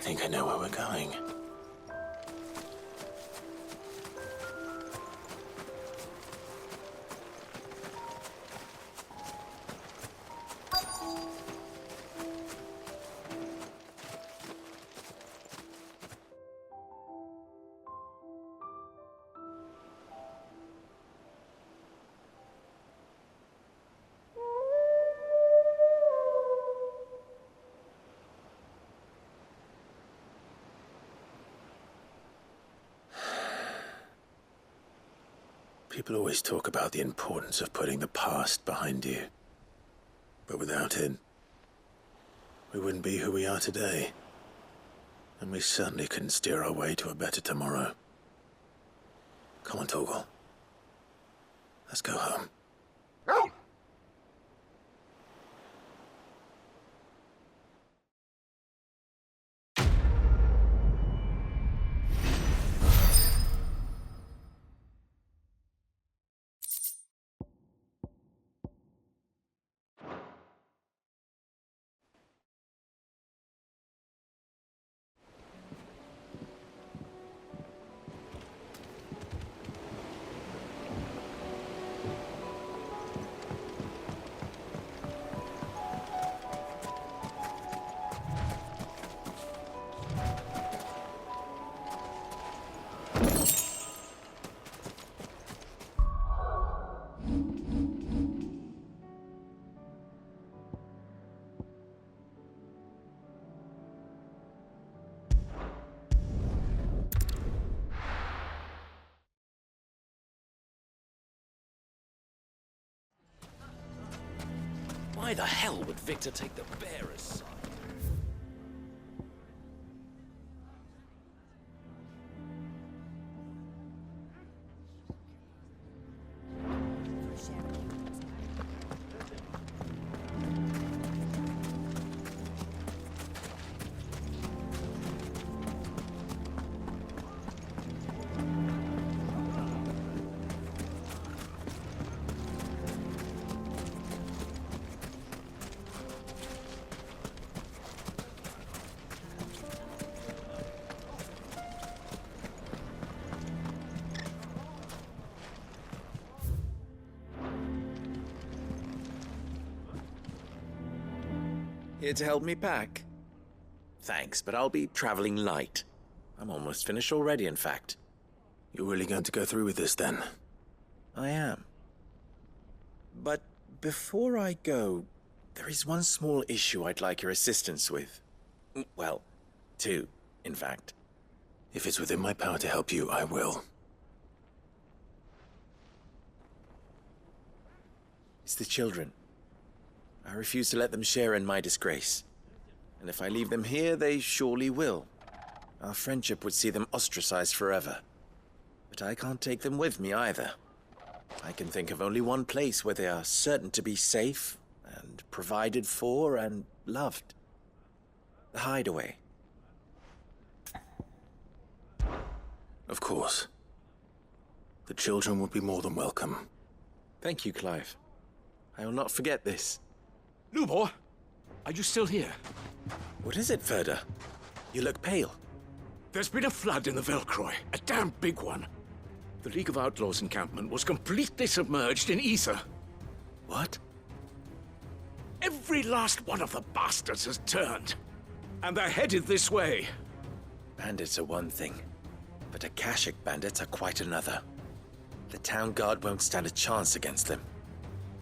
think I know where we're going. People always talk about the importance of putting the past behind you. But without it, we wouldn't be who we are today. And we certainly couldn't steer our way to a better tomorrow. Come on, Torgal. Let's go home. Why the hell would Victor take the bearer's side? Here to help me pack? Thanks, but I'll be traveling light. I'm almost finished already, in fact. You're really going to go through with this, then? I am. But before I go, there is one small issue I'd like your assistance with. Well, two, in fact. If it's within my power to help you, I will. It's the children. I refuse to let them share in my disgrace. And if I leave them here, they surely will. Our friendship would see them ostracized forever. But I can't take them with me either. I can think of only one place where they are certain to be safe and provided for and loved. The Hideaway. Of course. The children would be more than welcome. Thank you, Clive. I will not forget this. Lubor, are you still here? What is it, Ferda? You look pale. There's been a flood in the Velcroy, a damn big one. The League of Outlaws encampment was completely submerged in ether. What? Every last one of the bastards has turned, and they're headed this way. Bandits are one thing, but Akashic bandits are quite another. The town guard won't stand a chance against them.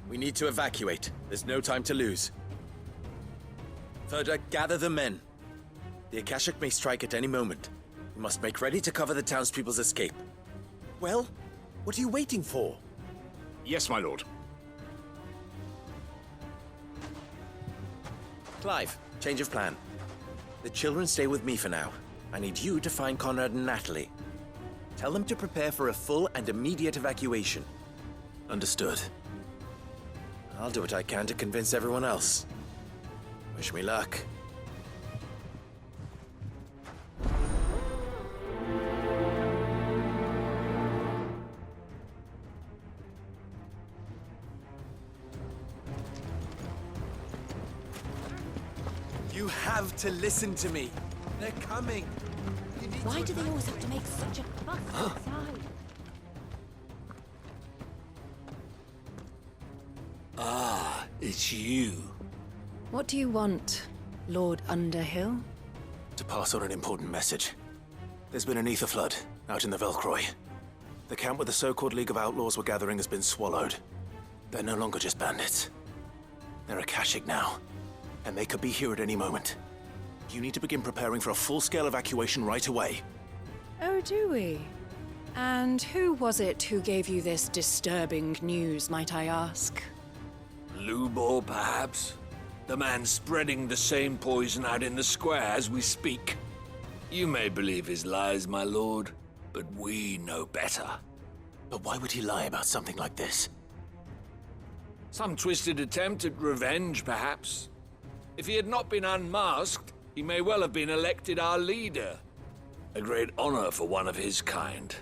We need to evacuate. There's no time to lose. Ferda, gather the men. The Akashic may strike at any moment. We must make ready to cover the townspeople's escape. Well, what are you waiting for? Yes, my lord. Clive, change of plan. The children stay with me for now. I need you to find Conrad and Natalie. Tell them to prepare for a full and immediate evacuation. Understood. I'll do what I can to convince everyone else. Wish me luck. You have to listen to me. They're coming! Why do they always have to make such a fuss outside? Ah, it's you. What do you want, Lord Underhill? To pass on an important message. There's been an ether flood out in the Velcroy. The camp where the so-called League of Outlaws were gathering has been swallowed. They're no longer just bandits. They're Akashic now, and they could be here at any moment. You need to begin preparing for a full-scale evacuation right away. Oh, do we? And who was it who gave you this disturbing news, might I ask? Lubor, perhaps? The man spreading the same poison out in the square as we speak. You may believe his lies, my lord, but we know better. But why would he lie about something like this? Some twisted attempt at revenge, perhaps. If he had not been unmasked, he may well have been elected our leader. A great honor for one of his kind.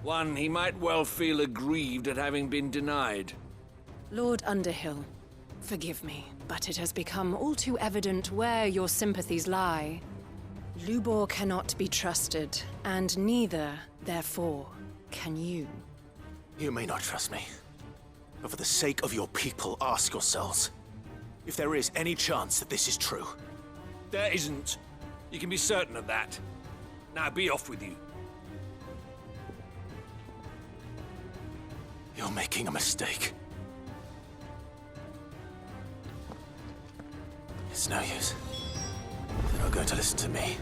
One he might well feel aggrieved at having been denied. Lord Underhill, forgive me, but it has become all too evident where your sympathies lie. Lubor cannot be trusted, and neither, therefore, can you. You may not trust me, but for the sake of your people, ask yourselves if there is any chance that this is true. There isn't. You can be certain of that. Now be off with you. You're making a mistake. It's no use. They're not going to listen to me.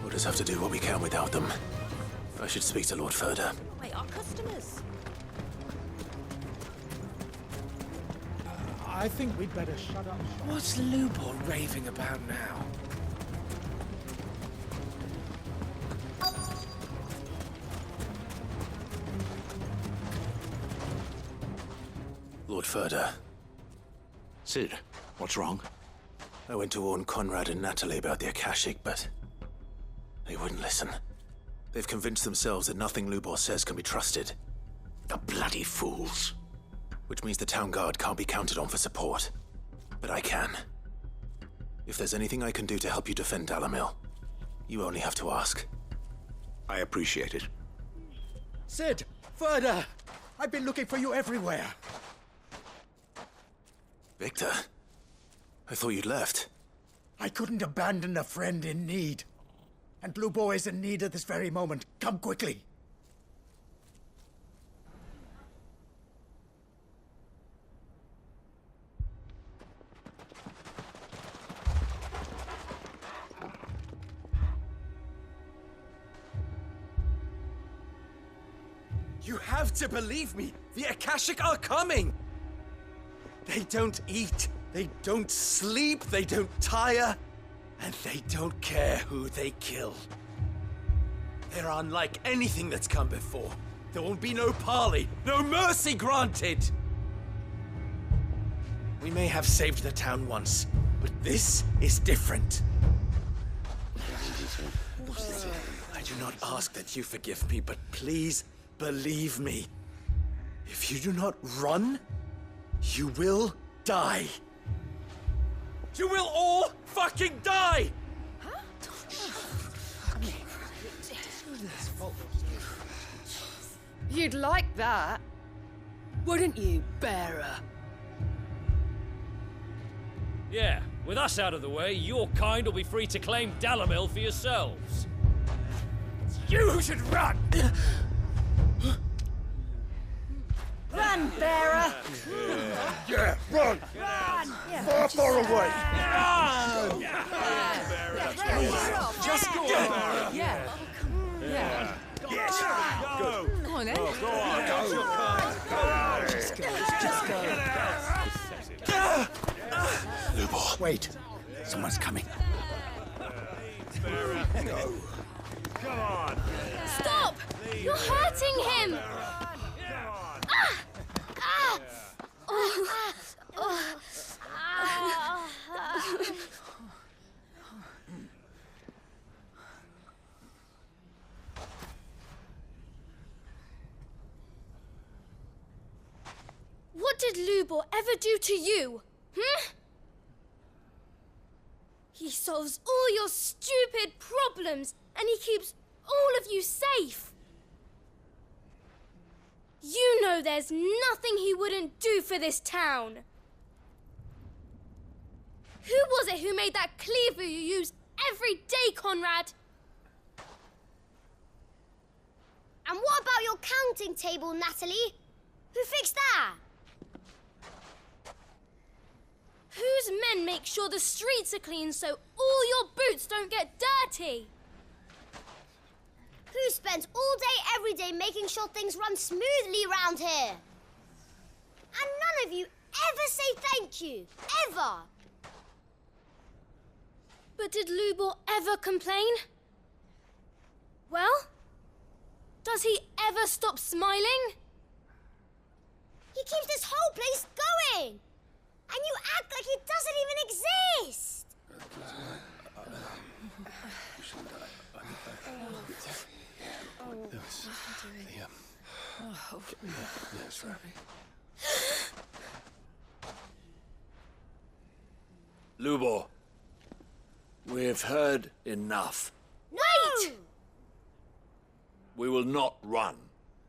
We'll just have to do what we can without them. I should speak to Lord Furder. Wait, our customers. I think we'd better shut up. What's Lubor raving about now? Lord Furder, Sid, what's wrong? I went to warn Conrad and Natalie about the Akashic, but they wouldn't listen. They've convinced themselves that nothing Lubor says can be trusted. The bloody fools. Which means the town guard can't be counted on for support. But I can. If there's anything I can do to help you defend Dalamil, you only have to ask. I appreciate it. Sid! Further! I've been looking for you everywhere. Victor? I thought you'd left. I couldn't abandon a friend in need. And Lubor is in need at this very moment. Come quickly. You have to believe me! The Akashic are coming! They don't eat, they don't sleep, they don't tire, and they don't care who they kill. They're unlike anything that's come before. There won't be no parley, no mercy granted! We may have saved the town once, but this is different. I do not ask that you forgive me, but please believe me. If you do not run, you will die. You will all fucking die! You'd like that, wouldn't you, bearer? Yeah, with us out of the way, your kind will be free to claim Dalamil for yourselves. You should run! Run, bearer! Yeah, run! Far, far away! Just go on. Yeah. Yeah. Yes! Go on, then. Just go. Lubor. Wait. Someone's coming. Stop! You're hurting him! What did Lubor ever do to you? He solves all your stupid problems, and he keeps all of you safe. You know there's nothing he wouldn't do for this town. Who was it who made that cleaver you use every day, Conrad? And what about your counting table, Natalie? Who fixed that? Whose men make sure the streets are clean so all your boots don't get dirty? Who spends all day, every day making sure things run smoothly around here? And none of you ever say thank you. Ever. But did Lubor ever complain? Well, does he ever stop smiling? He keeps this whole place going. And you act like it doesn't even exist. Lubor, we've heard enough. Wait! We will not run.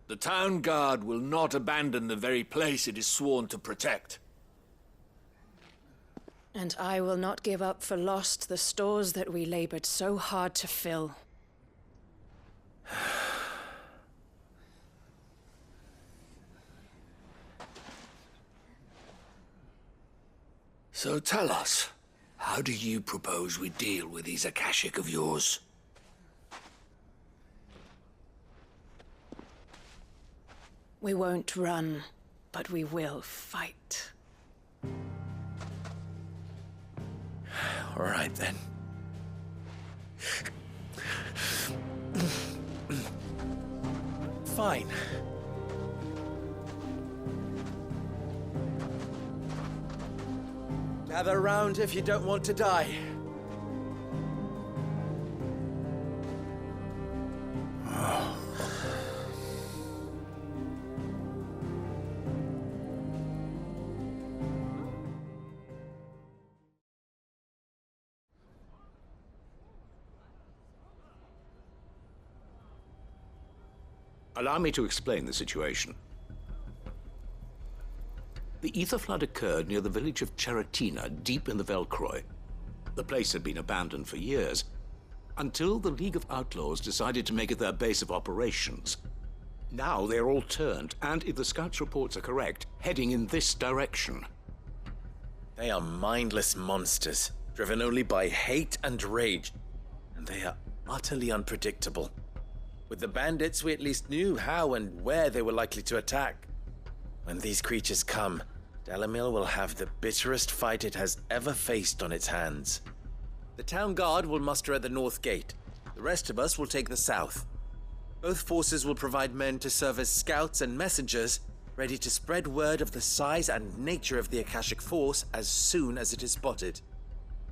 The town guard will not abandon the very place it is sworn to protect. And I will not give up for lost the stores that we labored so hard to fill. So tell us, how do you propose we deal with these Akashic of yours? We won't run, but we will fight. All right, then. Fine. Gather round if you don't want to die. Allow me to explain the situation. The ether flood occurred near the village of Cheratina, deep in the Velcroy. The place had been abandoned for years, until the League of Outlaws decided to make it their base of operations. Now they're all turned, and if the scouts' reports are correct, heading in this direction. They are mindless monsters, driven only by hate and rage, and they are utterly unpredictable. With the bandits, we at least knew how and where they were likely to attack. When these creatures come, Dalamil will have the bitterest fight it has ever faced on its hands. The town guard will muster at the north gate. The rest of us will take the south. Both forces will provide men to serve as scouts and messengers, ready to spread word of the size and nature of the Akashic force as soon as it is spotted.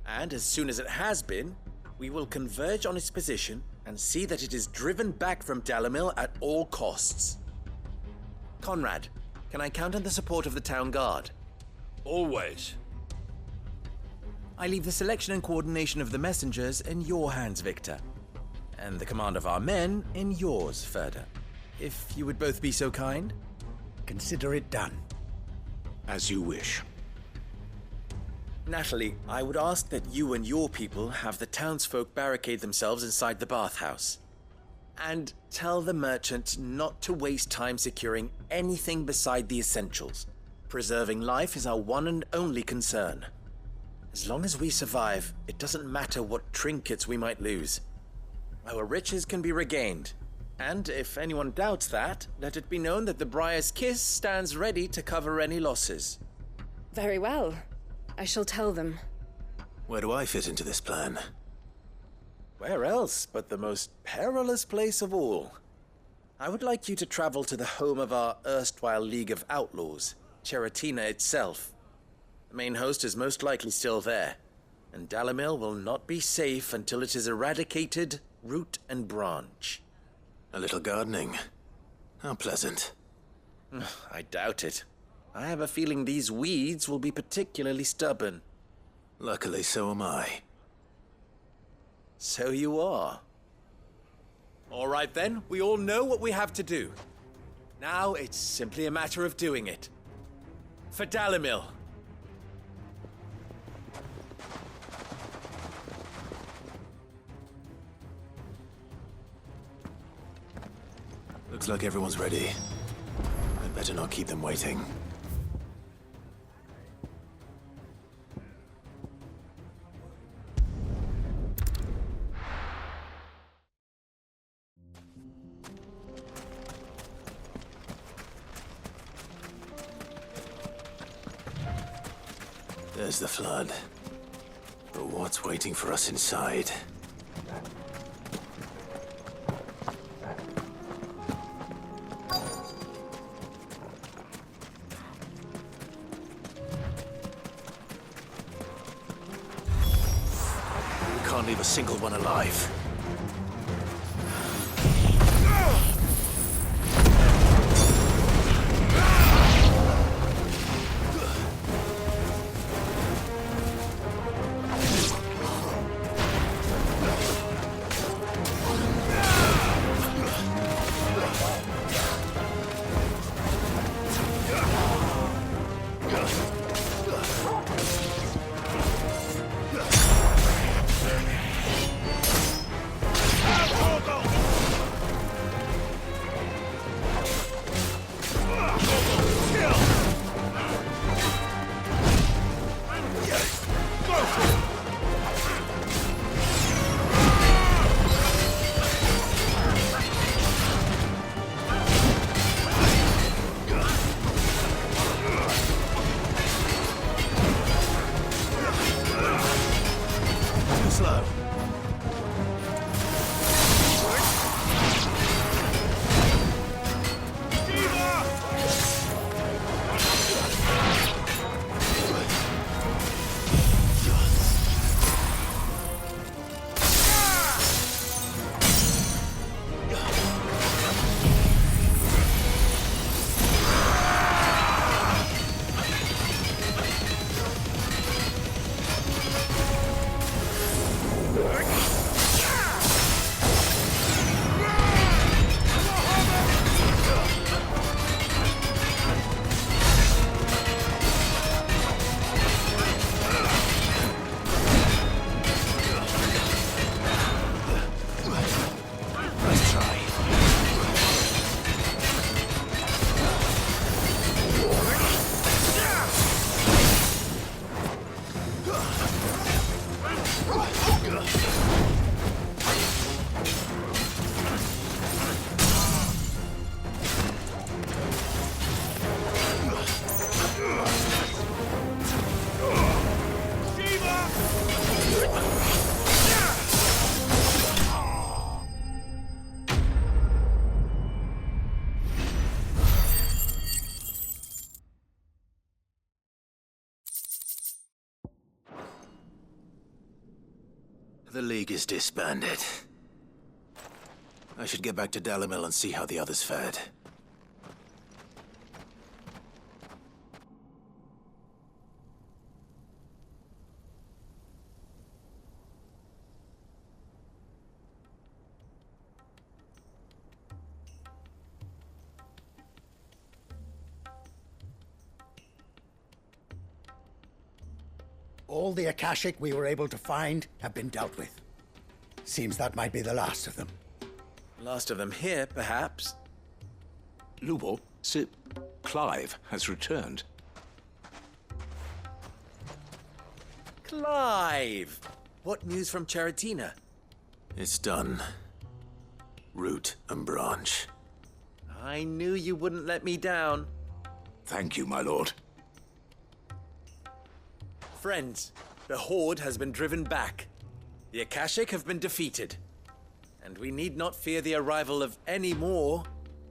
And as soon as it has been, we will converge on its position and see that it is driven back from Dalamil at all costs. Conrad, can I count on the support of the town guard? Always. I leave the selection and coordination of the messengers in your hands, Victor. And the command of our men in yours, Ferda. If you would both be so kind. Consider it done. As you wish. Natalie, I would ask that you and your people have the townsfolk barricade themselves inside the bathhouse. And tell the merchant not to waste time securing anything beside the essentials. Preserving life is our one and only concern. As long as we survive, it doesn't matter what trinkets we might lose. Our riches can be regained. And if anyone doubts that, let it be known that the Briar's Kiss stands ready to cover any losses. Very well. I shall tell them. Where do I fit into this plan? Where else but the most perilous place of all? I would like you to travel to the home of our erstwhile League of Outlaws, Cheratina itself. The main host is most likely still there, and Dalamil will not be safe until it is eradicated, root and branch. A little gardening. How pleasant. I doubt it. I have a feeling these weeds will be particularly stubborn. Luckily, so am I. So you are. All right then, we all know what we have to do. Now it's simply a matter of doing it. For Dalimil. Looks like everyone's ready. I'd better not keep them waiting. There's the flood. But what's waiting for us inside? We can't leave a single one alive. The League is disbanded. I should get back to Dalimil and see how the others fared. All the Akashic we were able to find have been dealt with. Seems that might be the last of them. Last of them here, perhaps. Lubor, Sir Clive has returned. Clive! What news from Charatina? It's done. Root and branch. I knew you wouldn't let me down. Thank you, my lord. Friends, the Horde has been driven back. The Akashic have been defeated. And we need not fear the arrival of any more,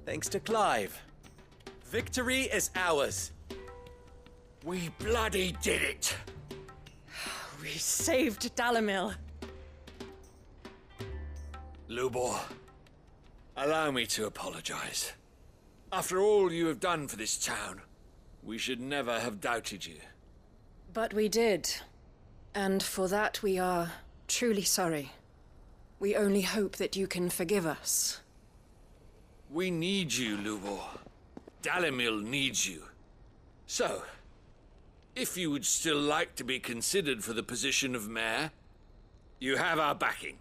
thanks to Clive. Victory is ours. We bloody did it! We saved Dalimil. Lubor, allow me to apologize. After all you have done for this town, we should never have doubted you. But we did. And for that we are truly sorry. We only hope that you can forgive us. We need you, Lubor. Dalimil needs you. So, if you would still like to be considered for the position of mayor, you have our backing.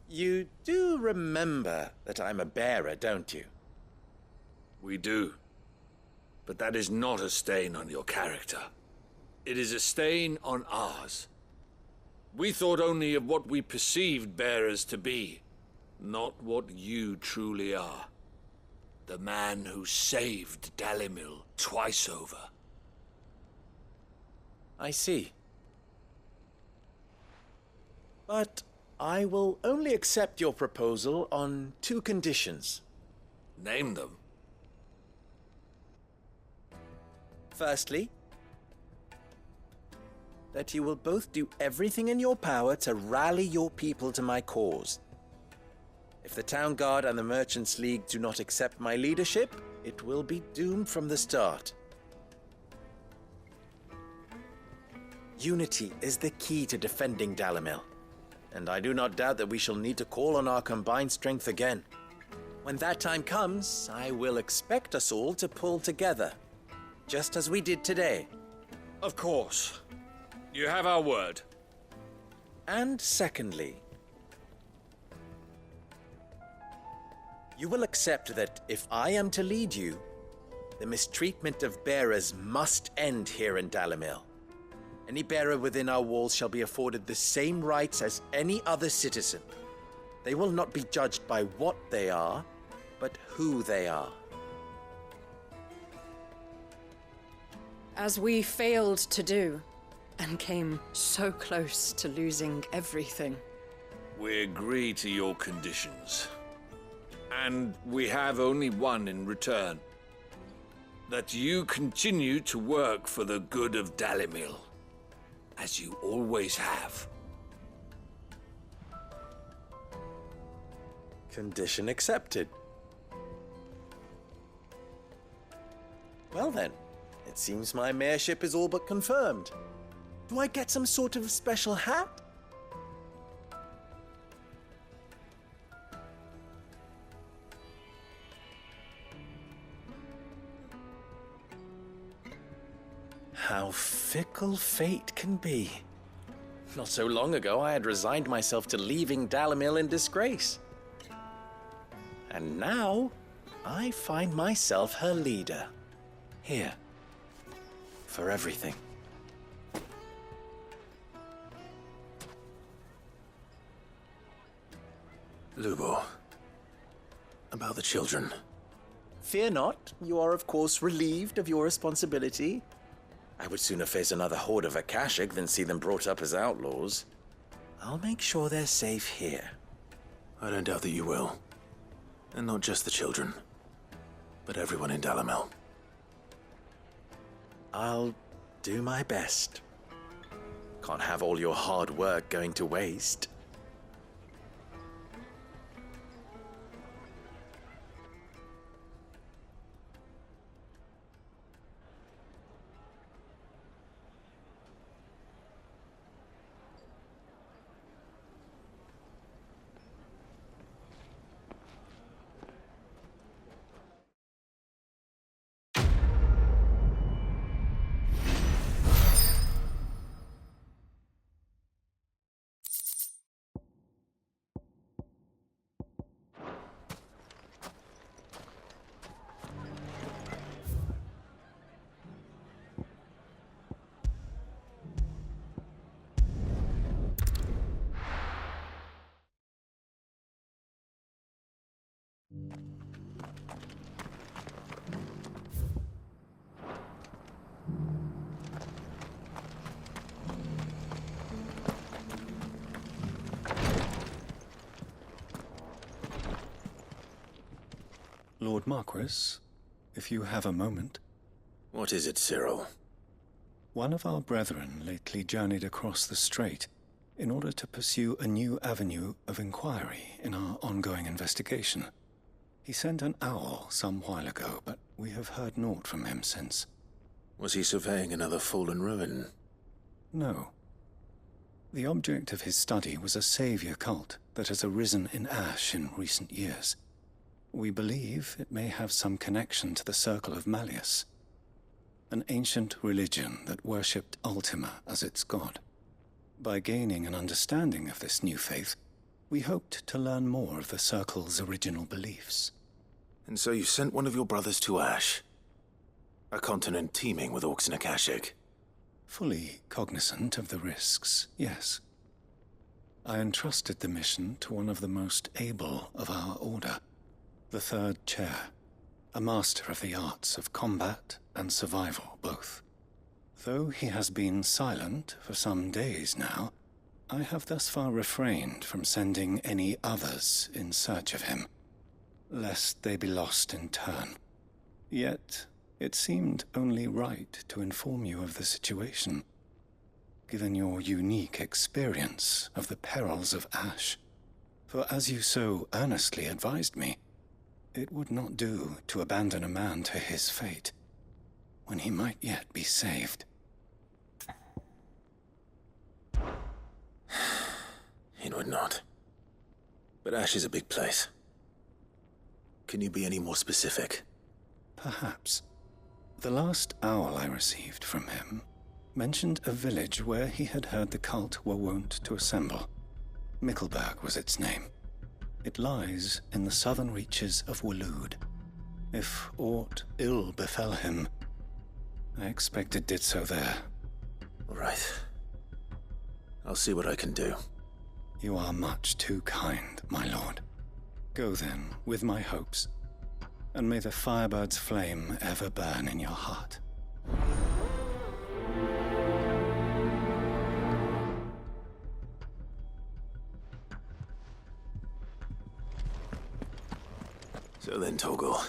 You do remember that I'm a bearer, don't you? We do. But that is not a stain on your character. It is a stain on ours. We thought only of what we perceived bearers to be, not what you truly are. The man who saved Dalimil twice over. I see. But I will only accept your proposal on 2 conditions. Name them. Firstly, that you will both do everything in your power to rally your people to my cause. If the Town Guard and the Merchants League do not accept my leadership, it will be doomed from the start. Unity is the key to defending Dalimil, and I do not doubt that we shall need to call on our combined strength again. When that time comes, I will expect us all to pull together, just as we did today. Of course. You have our word. And secondly, you will accept that if I am to lead you, the mistreatment of bearers must end here in Dalimil. Any bearer within our walls shall be afforded the same rights as any other citizen. They will not be judged by what they are, but who they are. As we failed to do, and came so close to losing everything. We agree to your conditions. And we have only one in return. That you continue to work for the good of Dalimil, as you always have. Condition accepted. Well then, it seems my mayorship is all but confirmed. Do I get some sort of special hat? How fickle fate can be. Not so long ago, I had resigned myself to leaving Dalimil in disgrace. And now, I find myself her leader. Here. For everything. Lubor, about the children. Fear not, you are of course relieved of your responsibility. I would sooner face another horde of Akashic than see them brought up as outlaws. I'll make sure they're safe here. I don't doubt that you will. And not just the children, but everyone in Dalimil. I'll do my best. Can't have all your hard work going to waste. Lord Marquis, if you have a moment. What is it, Cyril? One of our brethren lately journeyed across the strait in order to pursue a new avenue of inquiry in our ongoing investigation. He sent an owl some while ago, but we have heard naught from him since. Was he surveying another fallen ruin? No. The object of his study was a savior cult that has arisen in Ash in recent years. We believe it may have some connection to the Circle of Malleus, an ancient religion that worshipped Ultima as its god. By gaining an understanding of this new faith, we hoped to learn more of the Circle's original beliefs. And so you sent one of your brothers to Ash, a continent teeming with orcs and Akashic. Fully cognizant of the risks, yes. I entrusted the mission to one of the most able of our order, the Third Chair, a master of the arts of combat and survival both. Though he has been silent for some days now, I have thus far refrained from sending any others in search of him, lest they be lost in turn. Yet, it seemed only right to inform you of the situation, given your unique experience of the perils of Ash. For as you so earnestly advised me, it would not do to abandon a man to his fate, when he might yet be saved. It would not. But Ash is a big place. Can you be any more specific? Perhaps. The last owl I received from him mentioned a village where he had heard the cult were wont to assemble. Mickleburg was its name. It lies in the southern reaches of Waloed. If aught ill befell him, I expect it did so there. All right. I'll see what I can do. You are much too kind, my lord. Go then, with my hopes, and may the Firebird's flame ever burn in your heart. So then, Torgal,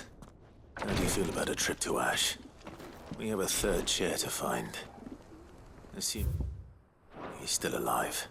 how do you feel about a trip to Ash? We have a third chair to find. Assume he's still alive.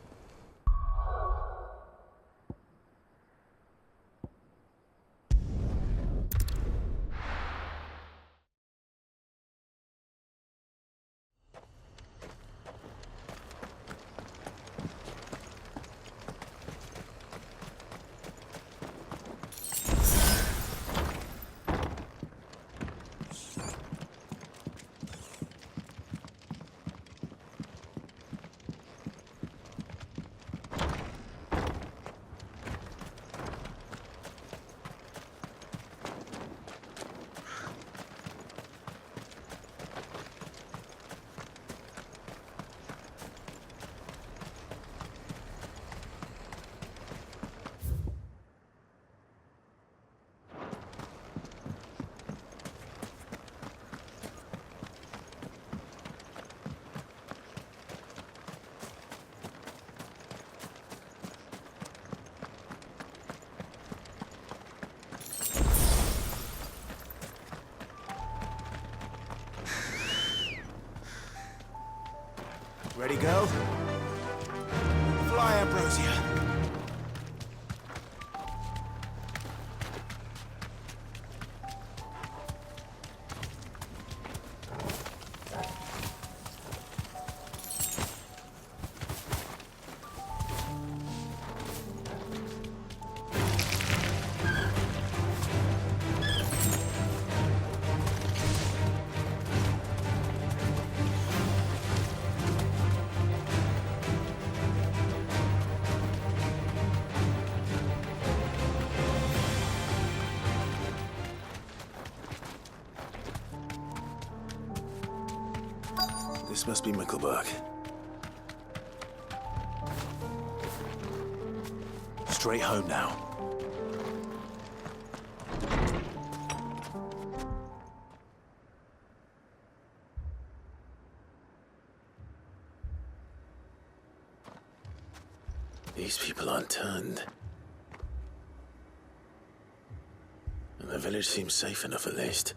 Ready, go? Fly, Ambrosia. This must be Mickleburg. Straight home now. These people aren't turned. And the village seems safe enough at least.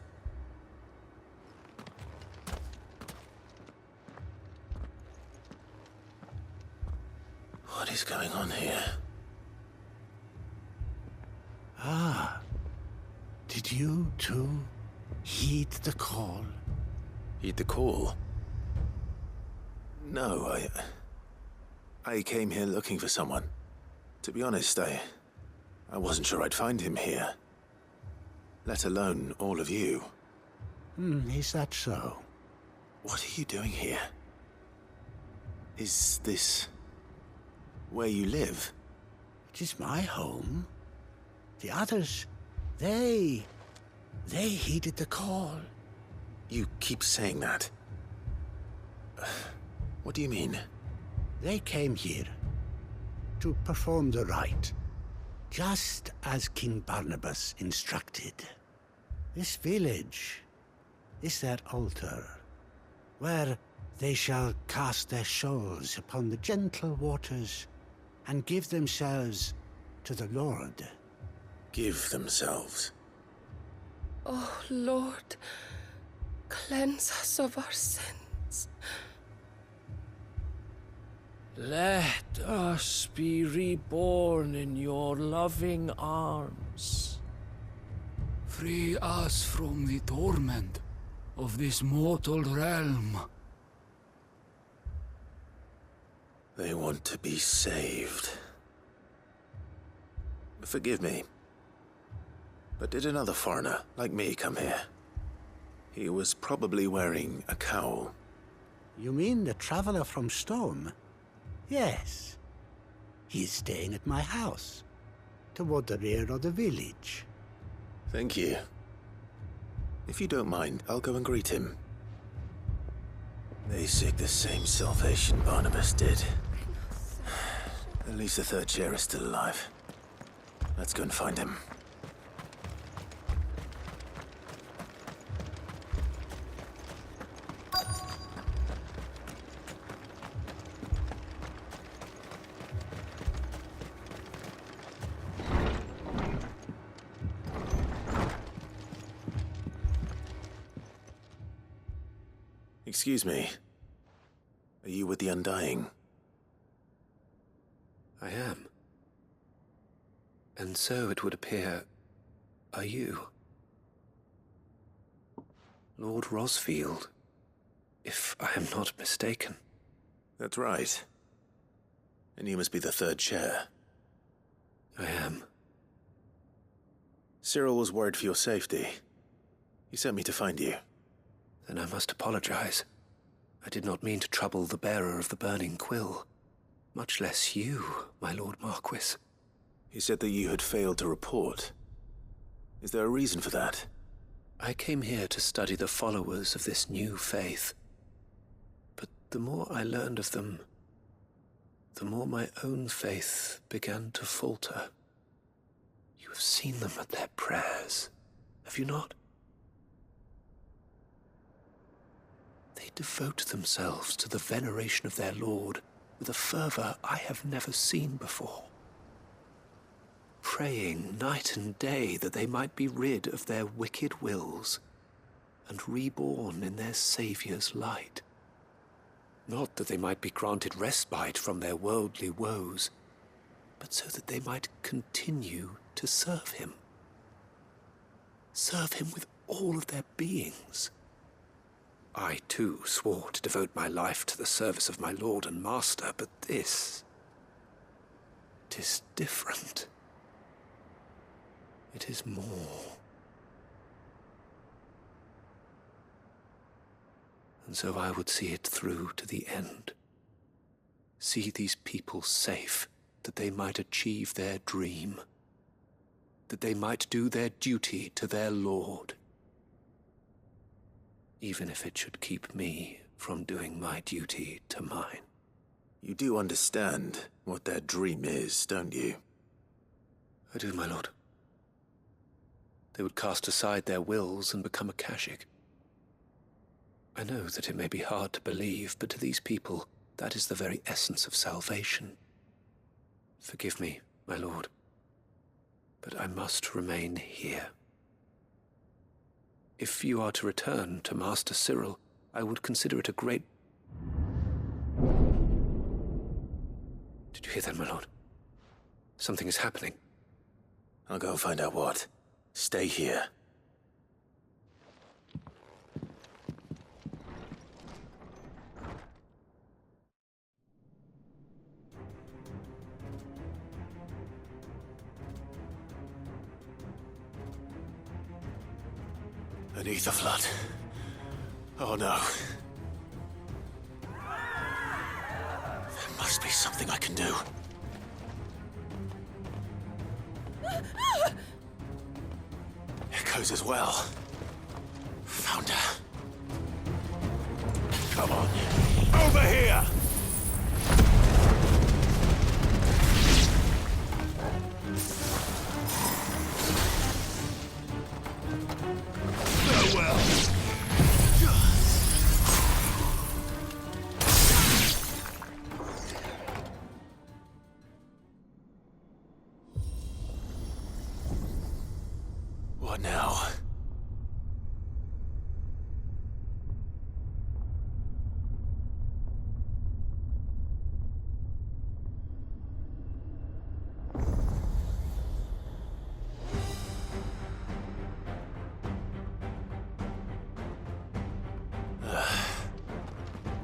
What is going on here? Ah, did you too heed the call? Heed the call? No, I came here looking for someone. To be honest, I wasn't sure I'd find him here. Let alone all of you. Is that so? What are you doing here? Is this where you live? It is my home. The others, they heeded the call. You keep saying that. What do you mean? They came here to perform the rite, just as King Barnabas instructed. This village is their altar, where they shall cast their souls upon the gentle waters and give themselves to the Lord. Give themselves? Oh, Lord, cleanse us of our sins. Let us be reborn in your loving arms. Free us from the torment of this mortal realm. They want to be saved. Forgive me, but did another foreigner like me come here? He was probably wearing a cowl. You mean the traveler from Storm? Yes. He's staying at my house, toward the rear of the village. Thank you. If you don't mind, I'll go and greet him. They seek the same salvation Barnabas did. At least the third chair is still alive. Let's go and find him. Excuse me. Are you with the Undying? I am. And so it would appear, are you? Lord Rosfield, if I am not mistaken. That's right. And you must be the third chair. I am. Cyril was worried for your safety. He sent me to find you. Then I must apologize. I did not mean to trouble the bearer of the burning quill. Much less you, my Lord Marquis. He said that you had failed to report. Is there a reason for that? I came here to study the followers of this new faith. But the more I learned of them, the more my own faith began to falter. You have seen them at their prayers, have you not? They devote themselves to the veneration of their Lord with a fervor I have never seen before. Praying night and day that they might be rid of their wicked wills and reborn in their Saviour's light. Not that they might be granted respite from their worldly woes, but so that they might continue to serve him. Serve him with all of their beings. I, too, swore to devote my life to the service of my Lord and Master, but this... 'tis different. It is more. And so I would see it through to the end. See these people safe, that they might achieve their dream. That they might do their duty to their Lord. Even if it should keep me from doing my duty to mine. You do understand what their dream is, don't you? I do, my lord. They would cast aside their wills and become a Kashik. I know that it may be hard to believe, but to these people, that is the very essence of salvation. Forgive me, my lord, but I must remain here. If you are to return to Master Cyril, I would consider it a great... Did you hear that, my lord? Something is happening. I'll go and find out what. Stay here. An ether flood. Oh no. There must be something I can do. Echoes as well. Found her. Come on. Over here! Farewell. What now?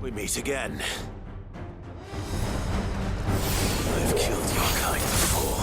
We meet again. I've killed your kind before.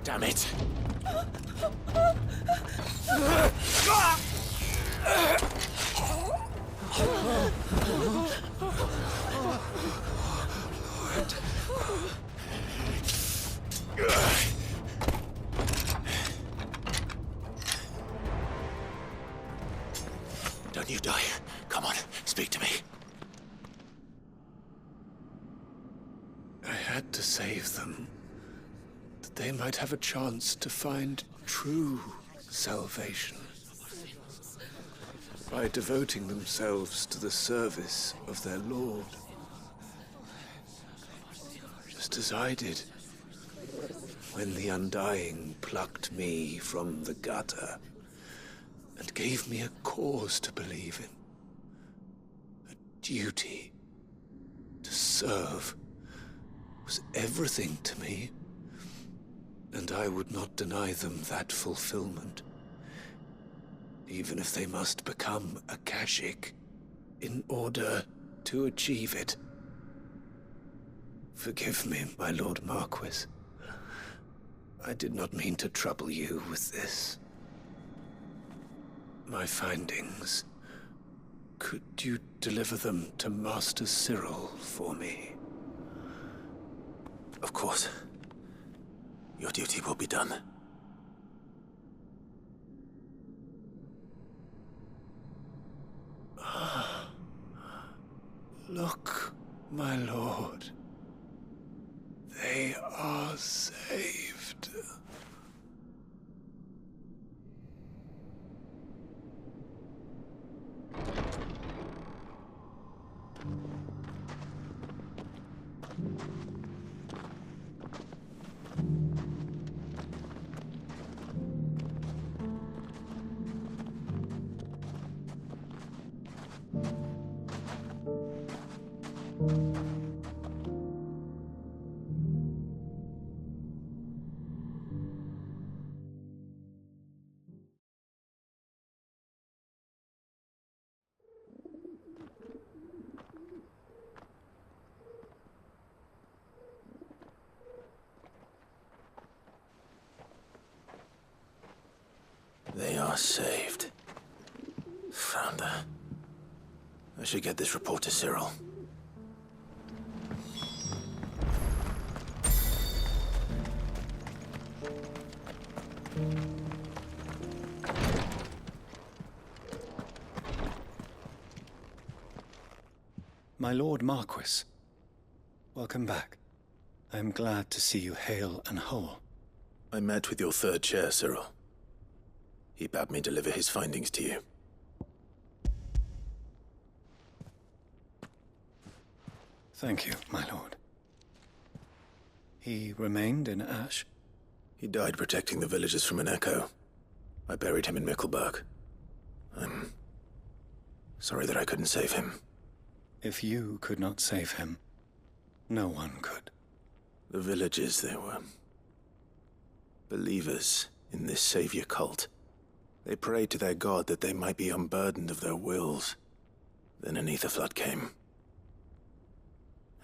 Damn it! Don't you die. Come on, speak to me. I had to save them, that they might have a chance to find true salvation by devoting themselves to the service of their Lord, just as I did. when the Undying plucked me from the gutter and gave me a cause to believe in. A duty to serve was everything to me, and I would not deny them that fulfillment, even if they must become Akashic in order to achieve it. Forgive me, my Lord Marquis. I did not mean to trouble you with this. My findings. Could you deliver them to Master Cyril for me? Of course. Your duty will be done. Look, my lord. They are saved. They are saved. Founder. I should get this report to Cyril. My Lord Marquis, welcome back. I am glad to see you hale and whole. I met with your third chair, Cyril. He bade me deliver his findings to you. Thank you, my lord. He remained in Ash? He died protecting the villagers from an echo. I buried him in Mickelberg. I'm sorry that I couldn't save him. If you could not save him, no one could. The villagers, they were believers in this savior cult. They prayed to their god that they might be unburdened of their wills. Then an ether flood came,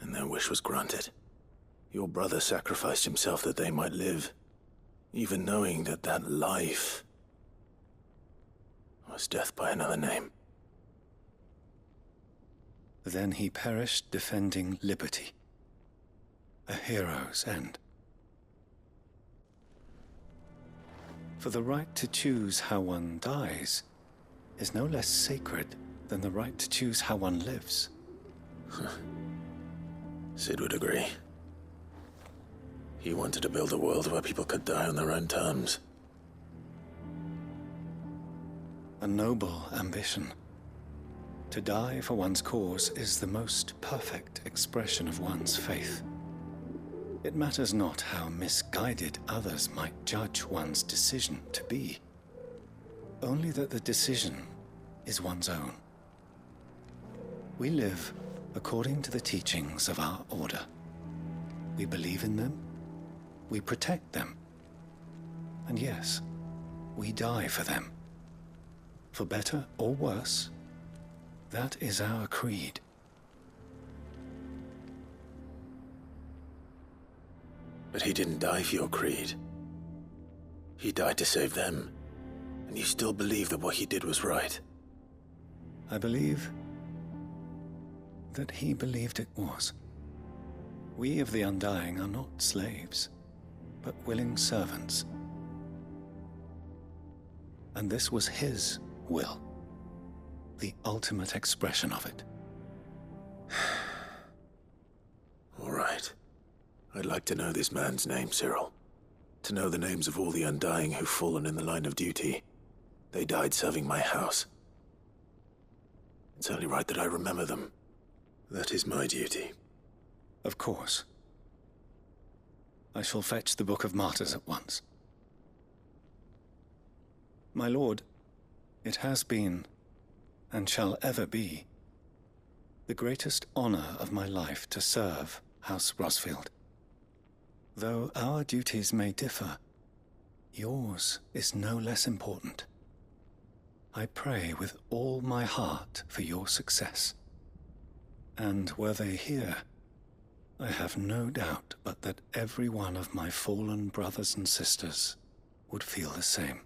and their wish was granted. Your brother sacrificed himself that they might live, even knowing that that life was death by another name. Then he perished defending liberty. A hero's end. For the right to choose how one dies is no less sacred than the right to choose how one lives. Sid would agree. He wanted to build a world where people could die on their own terms. A noble ambition. To die for one's cause is the most perfect expression of one's faith. It matters not how misguided others might judge one's decision to be. Only that the decision is one's own. We live according to the teachings of our order. We believe in them, we protect them, and yes, we die for them. For better or worse, that is our creed. But he didn't die for your creed. He died to save them. And you still believe that what he did was right. I believe that he believed it was. We of the Undying are not slaves, but willing servants. And this was his will, the ultimate expression of it. All right. I'd like to know this man's name, Cyril. To know the names of all the Undying who've fallen in the line of duty. They died serving my house. It's only right that I remember them. That is my duty. Of course. I shall fetch the Book of Martyrs at once. My lord, it has been, and shall ever be, the greatest honor of my life to serve House Rosfield. Though our duties may differ, yours is no less important. I pray with all my heart for your success. And were they here, I have no doubt but that every one of my fallen brothers and sisters would feel the same.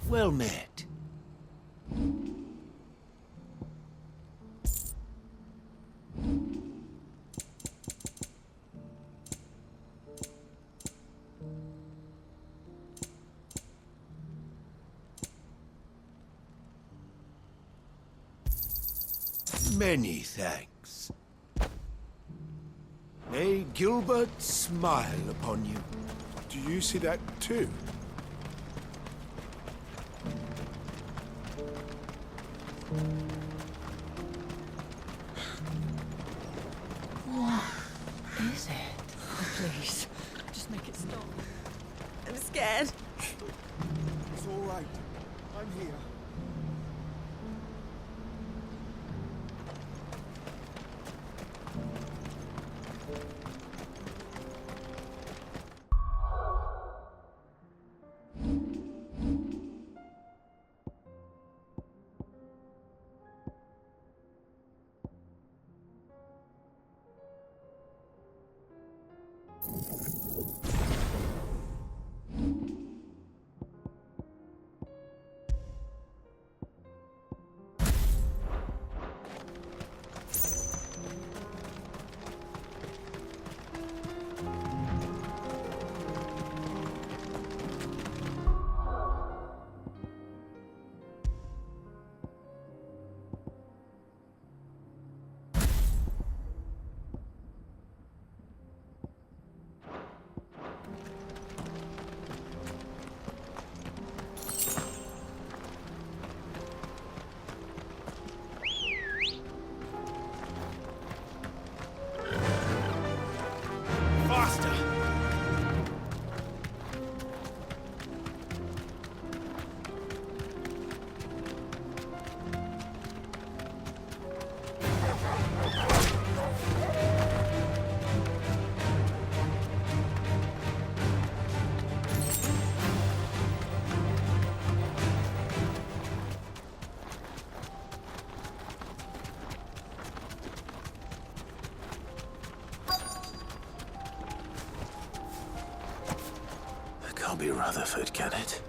Well met. Many thanks. May Gilbert smile upon you. Do you see that too? What is it? Oh, please, just make it stop. I'm scared. It's all right. I'm here. Can't be Rutherford, can it?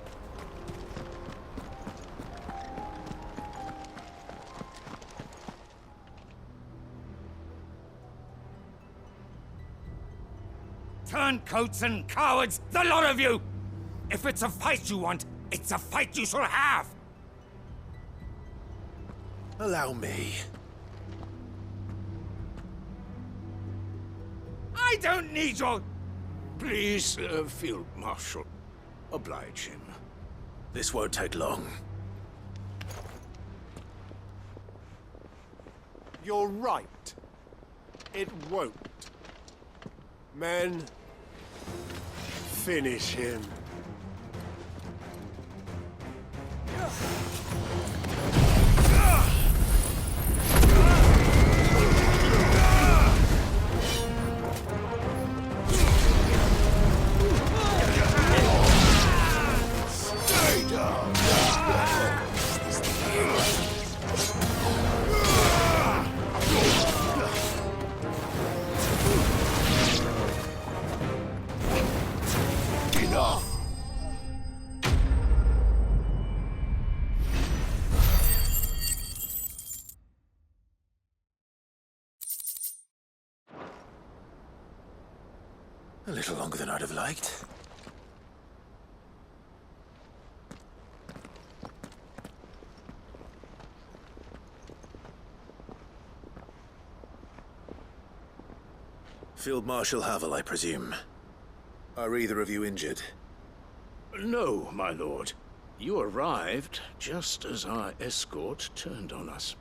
Turncoats and cowards, the lot of you! If it's a fight you want, it's a fight you shall have! Allow me. I don't need your... Please, Field Marshal, oblige him. This won't take long. You're right. It won't. Men, finish him. Enough! A little longer than I'd have liked. Field Marshal Havel, I presume. Are either of you injured? No, my lord. You arrived just as our escort turned on us.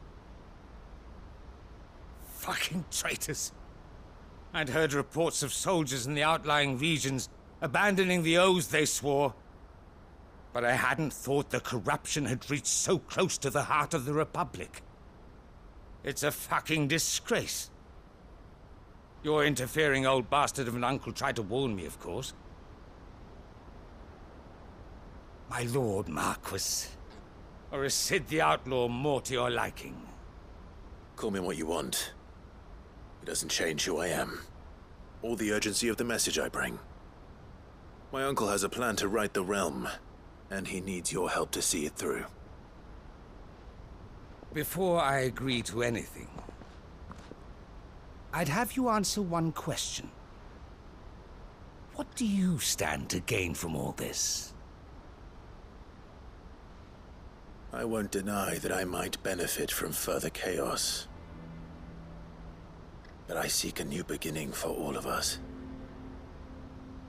Fucking traitors. I'd heard reports of soldiers in the outlying regions abandoning the oaths they swore. But I hadn't thought the corruption had reached so close to the heart of the Republic. It's a fucking disgrace. Your interfering old bastard of an uncle tried to warn me, of course. My lord Marquis. Or is Sid the Outlaw more to your liking? Call me what you want. It doesn't change who I am, or the urgency of the message I bring. My uncle has a plan to right the realm, and he needs your help to see it through. Before I agree to anything, I'd have you answer one question. What do you stand to gain from all this? I won't deny that I might benefit from further chaos. But I seek a new beginning for all of us.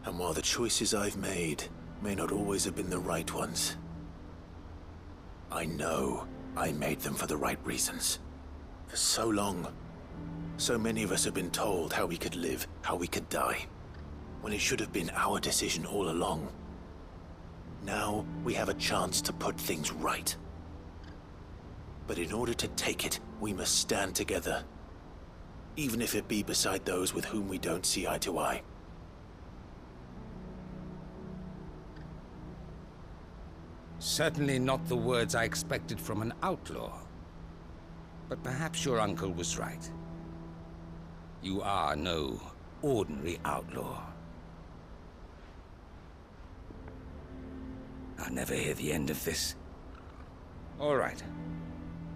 And while the choices I've made may not always have been the right ones, I know I made them for the right reasons. For so long, so many of us have been told how we could live, how we could die, when it should have been our decision all along. Now we have a chance to put things right. But in order to take it, we must stand together. Even if it be beside those with whom we don't see eye to eye. Certainly not the words I expected from an outlaw. But perhaps your uncle was right. You are no ordinary outlaw. I'll never hear the end of this. All right.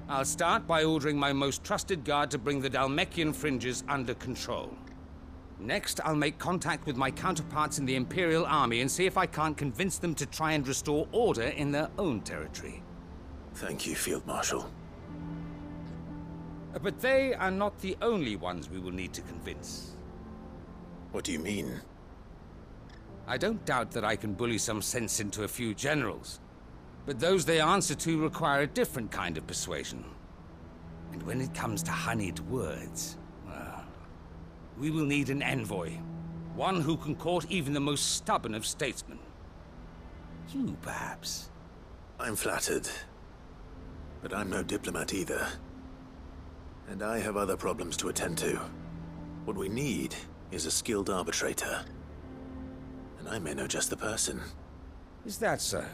I'll start by ordering my most trusted guard to bring the Dhalmekian fringes under control. Next, I'll make contact with my counterparts in the Imperial Army and see if I can't convince them to try and restore order in their own territory. Thank you, Field Marshal. But they are not the only ones we will need to convince. What do you mean? I don't doubt that I can bully some sense into a few generals. But those they answer to require a different kind of persuasion. And when it comes to honeyed words, well, we will need an envoy. One who can court even the most stubborn of statesmen. You, perhaps. I'm flattered. But I'm no diplomat either. And I have other problems to attend to. What we need is a skilled arbitrator. And I may know just the person. Is that so?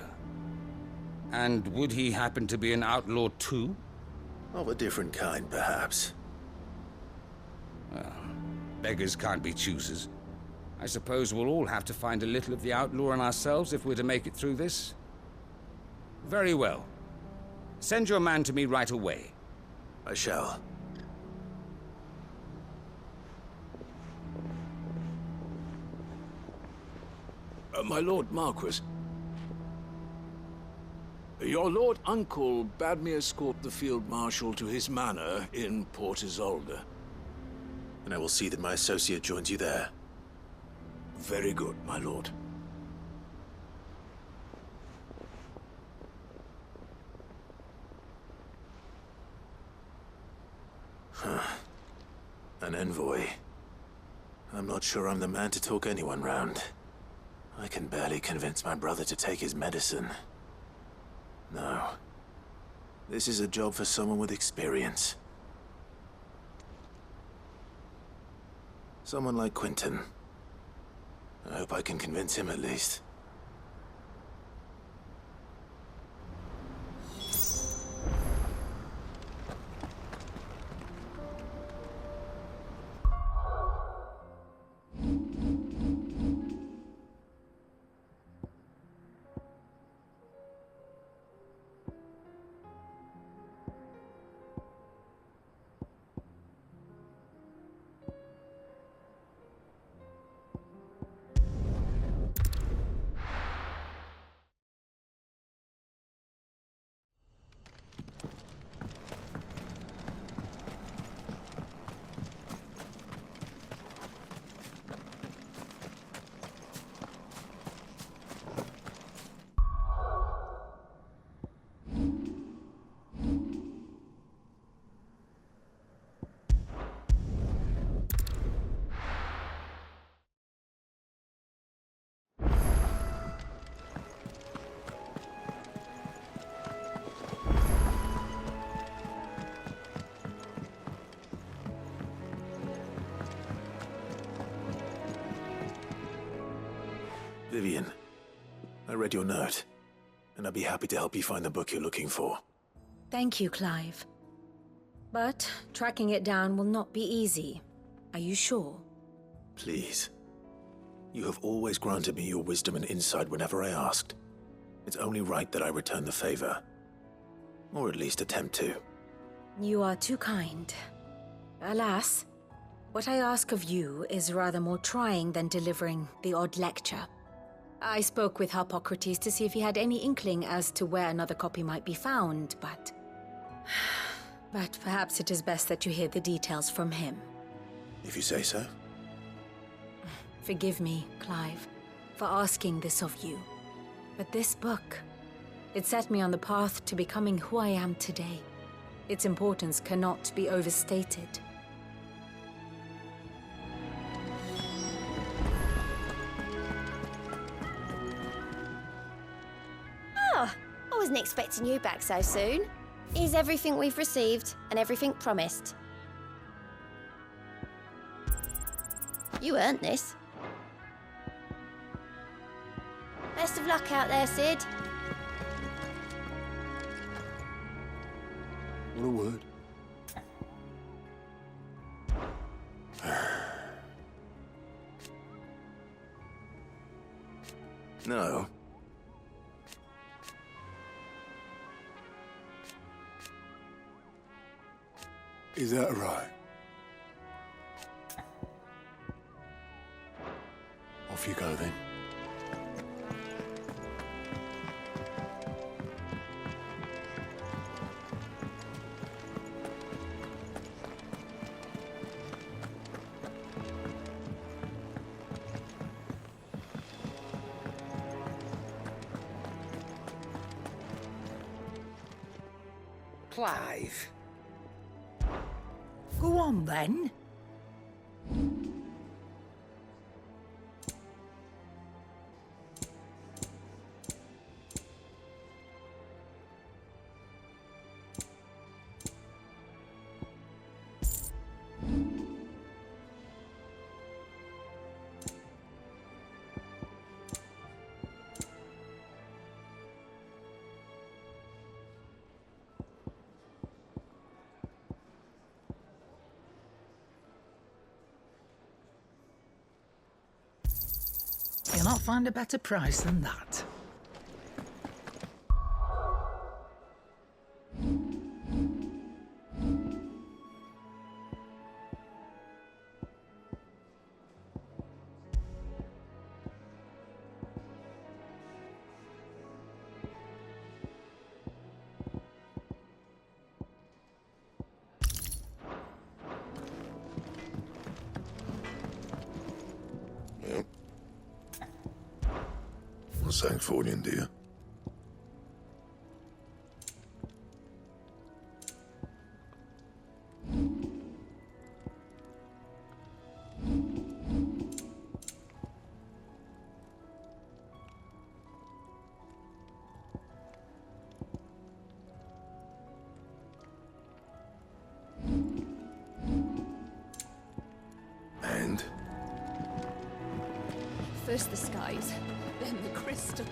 And would he happen to be an outlaw too? Of a different kind, perhaps. Well, beggars can't be choosers. I suppose we'll all have to find a little of the outlaw in ourselves if we're to make it through this. Very well. Send your man to me right away. I shall. My Lord Marquis, your Lord Uncle bade me escort the Field Marshal to his manor in Port Isolde. And I will see that my associate joins you there. Very good, my lord. An envoy. I'm not sure I'm the man to talk anyone round. I can barely convince my brother to take his medicine. No. This is a job for someone with experience. Someone like Quentin. I hope I can convince him at least. Vivian, I read your note, and I'd be happy to help you find the book you're looking for. Thank you, Clive. But tracking it down will not be easy. Are you sure? Please. You have always granted me your wisdom and insight whenever I asked. It's only right that I return the favor. Or at least attempt to. You are too kind. Alas, what I ask of you is rather more trying than delivering the odd lecture. I spoke with Harpocrates to see if he had any inkling as to where another copy might be found, but perhaps it is best that you hear the details from him. If you say so. Forgive me, Clive, for asking this of you. But this book, it set me on the path to becoming who I am today. Its importance cannot be overstated. Ah, I wasn't expecting you back so soon. Is everything we've received and everything promised? You earned this. Best of luck out there, Sid. What a word. No. Is that right? Off you go then. Clive. Go on, then. You'll not find a better price than that. Sancforian, dear. And? First the skies, then the crystal.